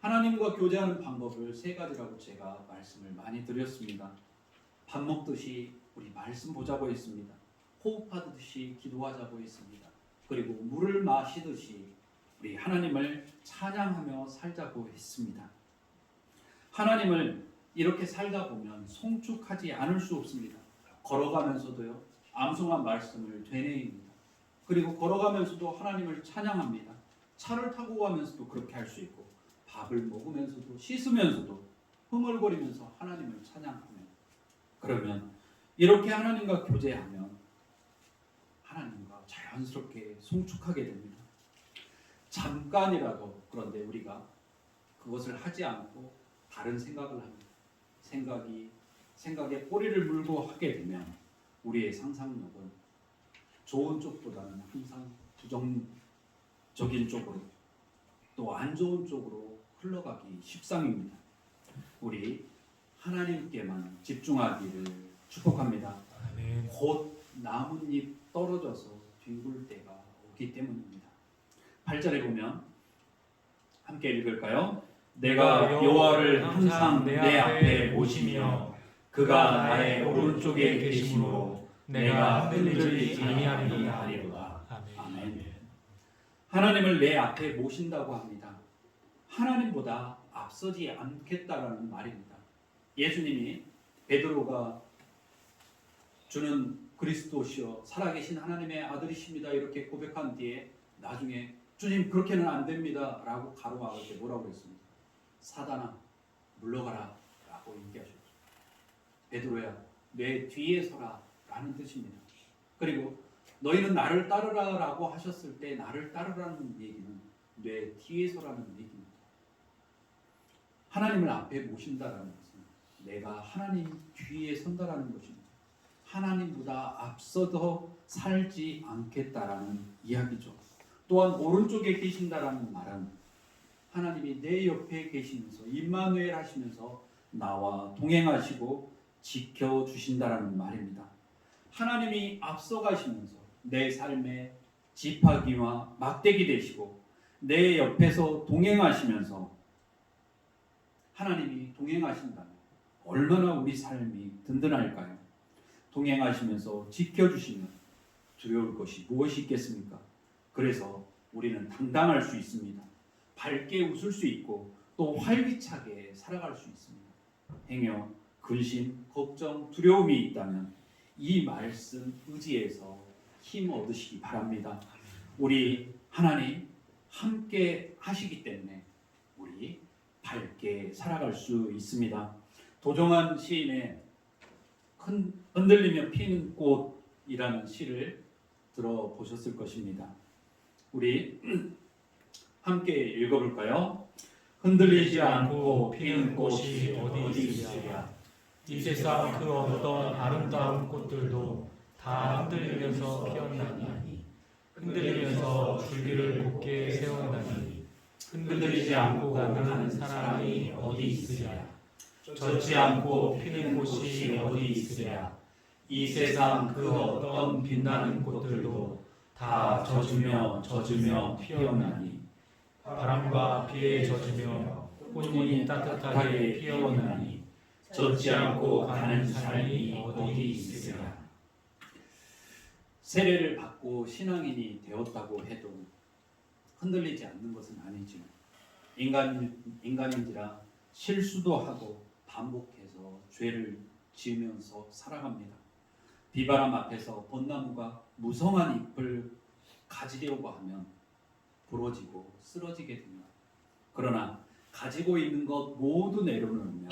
하나님과 교제하는 방법을 세 가지라고 제가 말씀을 많이 드렸습니다. 밥 먹듯이 우리 말씀 보자고 했습니다. 호흡하듯이 기도하자고 했습니다. 그리고 물을 마시듯이 우리 하나님을 찬양하며 살자고 했습니다. 하나님을 이렇게 살다 보면 송축하지 않을 수 없습니다. 걸어가면서도요, 암송한 말씀을 되뇌입니다. 그리고 걸어가면서도 하나님을 찬양합니다. 차를 타고 가면서도 그렇게 할 수 있고, 밥을 먹으면서도 씻으면서도 흥얼거리면서 하나님을 찬양하면, 그러면 이렇게 하나님과 교제하면 하나님과 자연스럽게 송축하게 됩니다. 잠깐이라도 그런데 우리가 그것을 하지 않고 다른 생각을 합니다. 생각에 꼬리를 물고 하게 되면 우리의 상상력은 좋은 쪽보다는 항상 부정적인 쪽으로 또 안 좋은 쪽으로 흘러가기 십상입니다. 우리 하나님께만 집중하기를 축복합니다. 아멘. 곧 나뭇잎 떨어져서 뒹굴 때가 오기 때문입니다. 8절에 보면 함께 읽을까요? 내가 여호와를 항상 내 앞에 모시며 그가 나의 오른쪽에 계심으로 내가 흔들리지 아니하리로다. 아멘. 하나님을 내 앞에 모신다고 합니다. 하나님보다 앞서지 않겠다라는 말입니다. 예수님이 베드로가 주는 그리스도시요 살아계신 하나님의 아들이십니다 이렇게 고백한 뒤에 나중에 주님 그렇게는 안 됩니다 라고 가로막을 때 뭐라고 그랬습니까? 사단아 물러가라 라고 얘기하셨죠. 베드로야 내 뒤에 서라 라는 뜻입니다. 그리고 너희는 나를 따르라 라고 하셨을 때 나를 따르라는 얘기는 내 뒤에 서라는 얘기입니다. 하나님을 앞에 모신다라는 것은 내가 하나님 뒤에 선다라는 것입니다. 하나님보다 앞서도 살지 않겠다라는 이야기죠. 또한 오른쪽에 계신다라는 말은 하나님이 내 옆에 계시면서 임마누엘 하시면서 나와 동행하시고 지켜주신다라는 말입니다. 하나님이 앞서가시면서 내 삶의 지팡이와 막대기 되시고 내 옆에서 동행하시면서 하나님이 동행하신다면 얼마나 우리 삶이 든든할까요? 동행하시면서 지켜주시면 두려울 것이 무엇이 있겠습니까? 그래서 우리는 당당할 수 있습니다. 밝게 웃을 수 있고 또 활기차게 살아갈 수 있습니다. 행여 근심, 걱정, 두려움이 있다면 이 말씀 의지해서 힘 얻으시기 바랍니다. 우리 하나님 함께 하시기 때문에 우리 밝게 살아갈 수 있습니다. 도종환 시인의 흔들리며 피는 꽃이라는 시를 들어보셨을 것입니다. 우리 함께 읽어볼까요? 흔들리지 않고 피는 꽃이 어디 있으랴. 이 세상 그 어떤 아름다운 꽃들도 다 흔들리면서 피었나니 흔들리면서 줄기를 곧게 세웠나니 흔들리지 않고 가는 사람이 어디 있으랴. 젖지 않고 피는 곳이 어디 있으랴. 이 세상 그 어떤 빛나는 꽃들도 다 젖으며 피었나니 바람과 비에 젖으며 꽃이 따뜻하게 피었나니 젖지 않고 가는 사람이 어디 있으랴. 세례를 받고 신앙인이 되었다고 해도 흔들리지 않는 것은 아니죠. 인간인지라 실수도 하고 반복해서 죄를 지으면서 살아갑니다. 비바람 앞에서 벚나무가 무성한 잎을 가지려고 하면 부러지고 쓰러지게 됩니다. 그러나 가지고 있는 것 모두 내려놓으면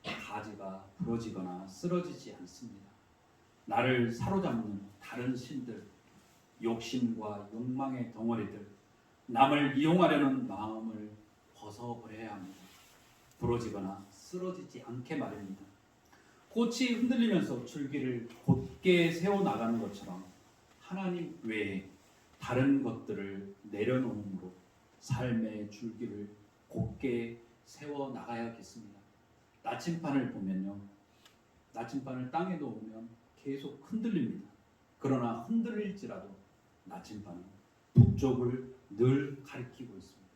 가지가 부러지거나 쓰러지지 않습니다. 나를 사로잡는 다른 신들, 욕심과 욕망의 덩어리들, 남을 이용하려는 마음을 벗어버려야 합니다. 부러지거나 쓰러지지 않게 말입니다. 꽃이 흔들리면서 줄기를 곧게 세워나가는 것처럼 하나님 외에 다른 것들을 내려놓음으로 삶의 줄기를 곧게 세워나가야겠습니다. 나침반을 보면요, 나침반을 땅에 놓으면 계속 흔들립니다. 그러나 흔들릴지라도 나침반은 북쪽을 늘 가리키고 있습니다.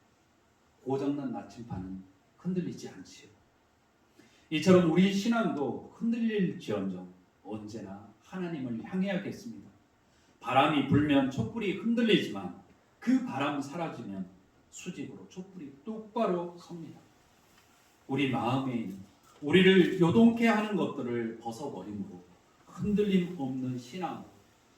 고장난 나침반은 흔들리지 않지요. 이처럼 우리 신앙도 흔들릴지언정 언제나 하나님을 향해야겠습니다. 바람이 불면 촛불이 흔들리지만 그 바람 사라지면 수직으로 촛불이 똑바로 섭니다. 우리 마음에 있는 우리를 요동케 하는 것들을 벗어버림으로 흔들림 없는 신앙,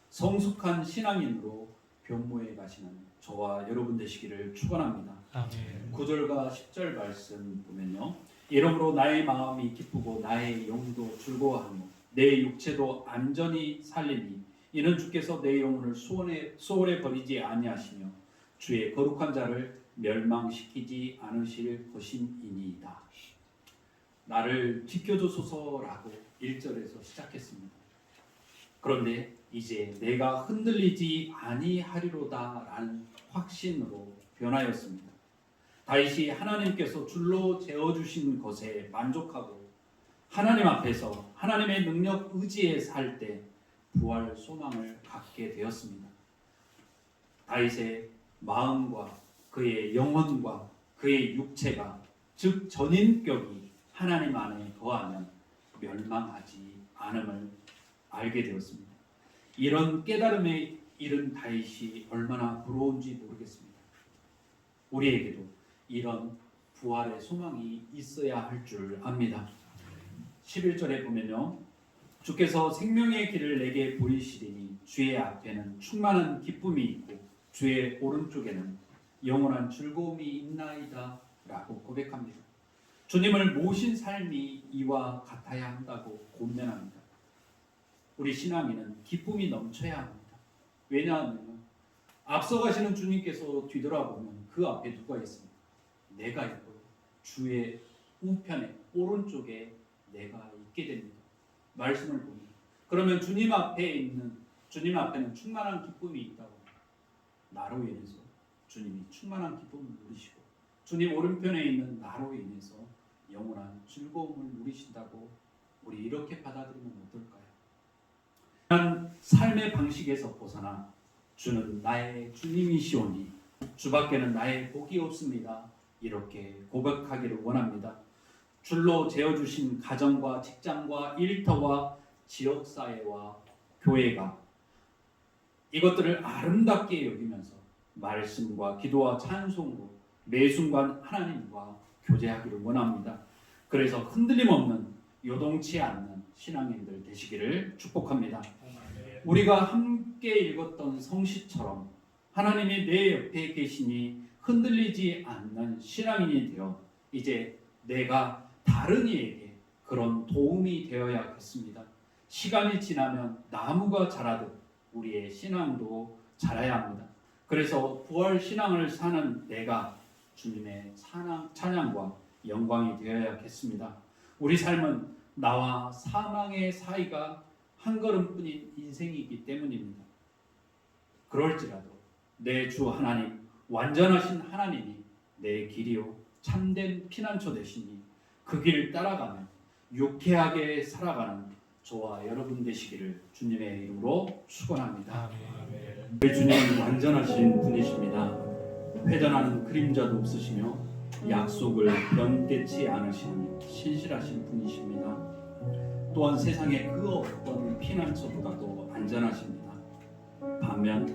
성숙한 신앙인으로 변모해 가시는 저와 여러분 되시기를 축원합니다. 아멘. 9절과 10절 말씀 보면요, 이러므로 나의 마음이 기쁘고 나의 영도 즐거워하며 내 육체도 안전히 살리니 이는 주께서 내 영혼을 소홀에 버리지 아니하시며 주의 거룩한 자를 멸망시키지 않으실 것임이니이다. 나를 지켜주소서라고 1절에서 시작했습니다. 그런데 이제 내가 흔들리지 아니하리로다라는 확신으로 변하였습니다. 다윗이 하나님께서 줄로 재어주신 것에 만족하고 하나님 앞에서 하나님의 능력 의지에 살 때 부활 소망을 갖게 되었습니다. 다윗의 마음과 그의 영혼과 그의 육체가 즉 전인격이 하나님 안에 거하면 멸망하지 않음을 알게 되었습니다. 이런 깨달음에 이른 다윗이 얼마나 부러운지 모르겠습니다. 우리에게도 이런 부활의 소망이 있어야 할 줄 압니다. 11절에 보면요, 주께서 생명의 길을 내게 보이시리니 주의 앞에는 충만한 기쁨이 있고 주의 오른쪽에는 영원한 즐거움이 있나이다 라고 고백합니다. 주님을 모신 삶이 이와 같아야 한다고 권면합니다. 우리 신앙인은 기쁨이 넘쳐야 합니다. 왜냐하면 앞서가시는 주님께서 뒤돌아보면 그 앞에 누가 있습니까? 내가 있고 주의 우편에 오른쪽에 내가 있게 됩니다. 말씀을 보면 그러면 주님 앞에는 충만한 기쁨이 있다고. 나로 인해서 주님이 충만한 기쁨을 누리시고 주님 오른편에 있는 나로 인해서 영원한 즐거움을 누리신다고 우리 이렇게 받아들이면 어떨까요? 난 삶의 방식에서 벗어나 주는 나의 주님이시오니 주밖에는 나의 복이 없습니다. 이렇게 고백하기를 원합니다. 줄로 재어주신 가정과 직장과 일터와 지역사회와 교회가 이것들을 아름답게 여기면서 말씀과 기도와 찬송으로 매 순간 하나님과 교제하기를 원합니다. 그래서 흔들림 없는 요동치 않는 신앙인들 되시기를 축복합니다. 우리가 함께 읽었던 성시처럼 하나님이 내 옆에 계시니 흔들리지 않는 신앙인이 되어 이제 내가 다른 이에게 그런 도움이 되어야겠습니다. 시간이 지나면 나무가 자라듯 우리의 신앙도 자라야 합니다. 그래서 부활 신앙을 사는 내가 주님의 찬양과 영광이 되어야겠습니다. 우리 삶은 나와 사망의 사이가 한 걸음뿐인 인생이기 때문입니다. 그럴지라도 내 주 하나님, 완전하신 하나님이 내 길이요 참된 피난처 되시니 그 길을 따라가며 유쾌하게 살아가는 저와 여러분 되시기를 주님의 이름으로 축원합니다. 아멘. 우리 주님은 완전하신 분이십니다. 회전하는 그림자도 없으시며 약속을 변개치 않으시는 신실하신 분이십니다. 또한 세상의 그 어떤 피난처보다도 안전하십니다. 반면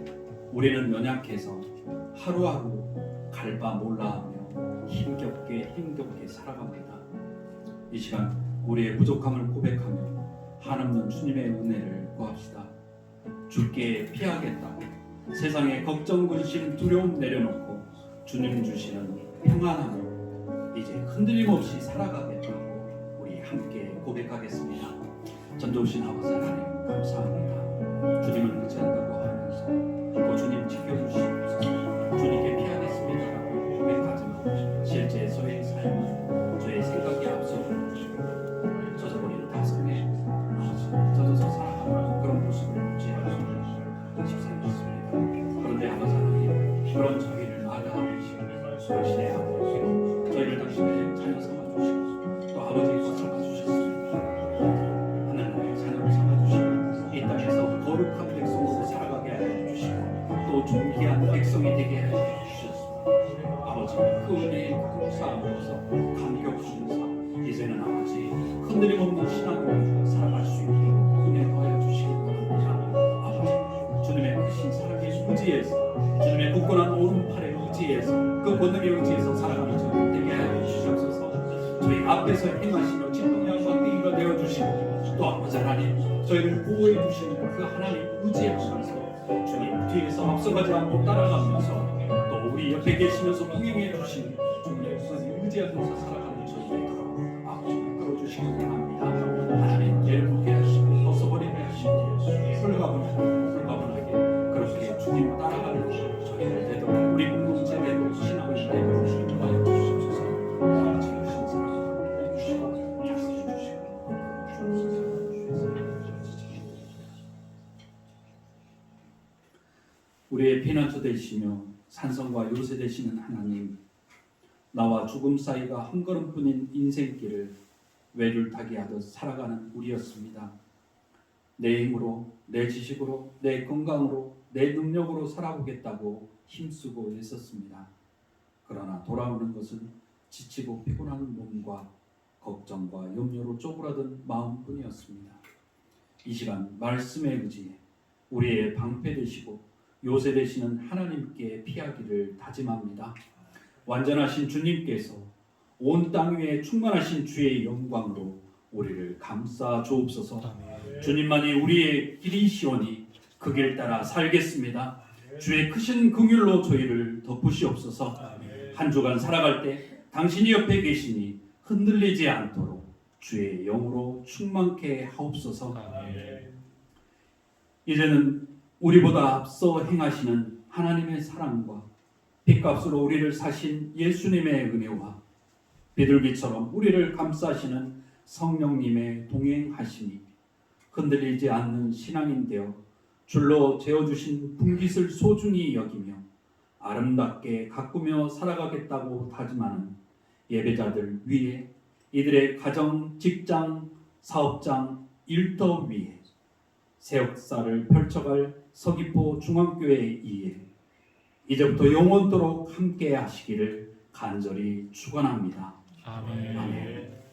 우리는 연약해서 하루하루 갈바몰라하며 힘겹게 살아갑니다. 이 시간 우리의 부족함을 고백하며 한없는 주님의 은혜를 구합시다. 주께 피하겠다고 세상의 걱정, 근심, 두려움 내려놓고 주님 주시는 평안함으로 이제 흔들림 없이 살아가겠다고 우리 함께 고백하겠습니다. 전도우신 아버지 하나님 감사합니다. 주님을 의지한다고 하면서 또 주님 지켜주시옵소서. 주님께 피하겠습니다라고 고백하지만 실제 저의 삶은 저의 생각이 앞서고 젖어버리는 다성에 젖어서 살아가는 그런 모습을 유지하고 싶습니다. 그런데 아버지 하나님 그런 저희를 마다하시고 당신의 아버지로 저희를 당신의 자녀 삼아주시고 또 아버지로 삼아주셨습니다. 하나님의 자녀로 삼아주시고 이 땅에서 거룩한 백성으로 살아가게 하여 주시고 또 존귀한 백성이 되게 하여 주셨습니다. 아버지 그 은혜의 감사함으로써 감격하면서 이제는 아버지 흔들림 없는 신앙으로 살아갈 수 있도록 은혜 더하여 주시기 바랍니다. 아버지 주님의 크신 사랑의 의지에서 주님의 굳건한 오른팔의 의지에서 그 권능의 의지에서 살아가는 저희 되게 하여 주시옵소서. 저희 앞에서 행하시며 진동의 막대기가 되어주시고 또 아버지 하나님 저희를 보호해 주시는 그 하나님 의지하시면서 주님 뒤에서 앞서가지 않고 따라가면서 또 우리 옆에 계시면서 동행해 주시는 주님의 의지하면서 살아가는 저희를 아버지 끌어주시기 원합니다. 하나님 내려놓게 하시고 벗어버리게 하시고 홀가분하게 그렇게 주님 따라가는 저희를 되도록 우리 공동체대로 신앙을 되도록 인도하여 주시옵소서. 아버지 주신 사랑 해주시고 약속해 주시고 우리의 피난처 되시며 산성과 요새 되시는 하나님, 나와 죽음 사이가 한 걸음뿐인 인생길을 외줄타기 하듯 살아가는 우리였습니다. 내 힘으로, 내 지식으로, 내 건강으로, 내 능력으로 살아보겠다고 힘쓰고 애썼습니다. 그러나 돌아오는 것은 지치고 피곤한 몸과 걱정과 염려로 쪼그라든 마음뿐이었습니다. 이 시간 말씀의 의지에 우리의 방패 되시고 요새 되시는 하나님께 피하기를 다짐합니다. 완전하신 주님께서 온 땅 위에 충만하신 주의 영광으로 우리를 감싸 주옵소서. 주님만이 우리의 길이시오니 그 길 따라 살겠습니다. 주의 크신 긍휼로 저희를 덮으시옵소서. 한 주간 살아갈 때 당신이 옆에 계시니 흔들리지 않도록 주의 영으로 충만케 하옵소서. 이제는 우리보다 앞서 행하시는 하나님의 사랑과 핏값으로 우리를 사신 예수님의 은혜와 비둘기처럼 우리를 감싸시는 성령님의 동행하심이 흔들리지 않는 신앙인 되어 줄로 재어주신 분깃을 소중히 여기며 아름답게 가꾸며 살아가겠다고 다짐하는 예배자들 위에 이들의 가정, 직장, 사업장, 일터 위에 새 역사를 펼쳐갈 서귀포 중앙교회 이에 이제부터 영원토록 함께 하시기를 간절히 축원합니다. 아멘. 아멘.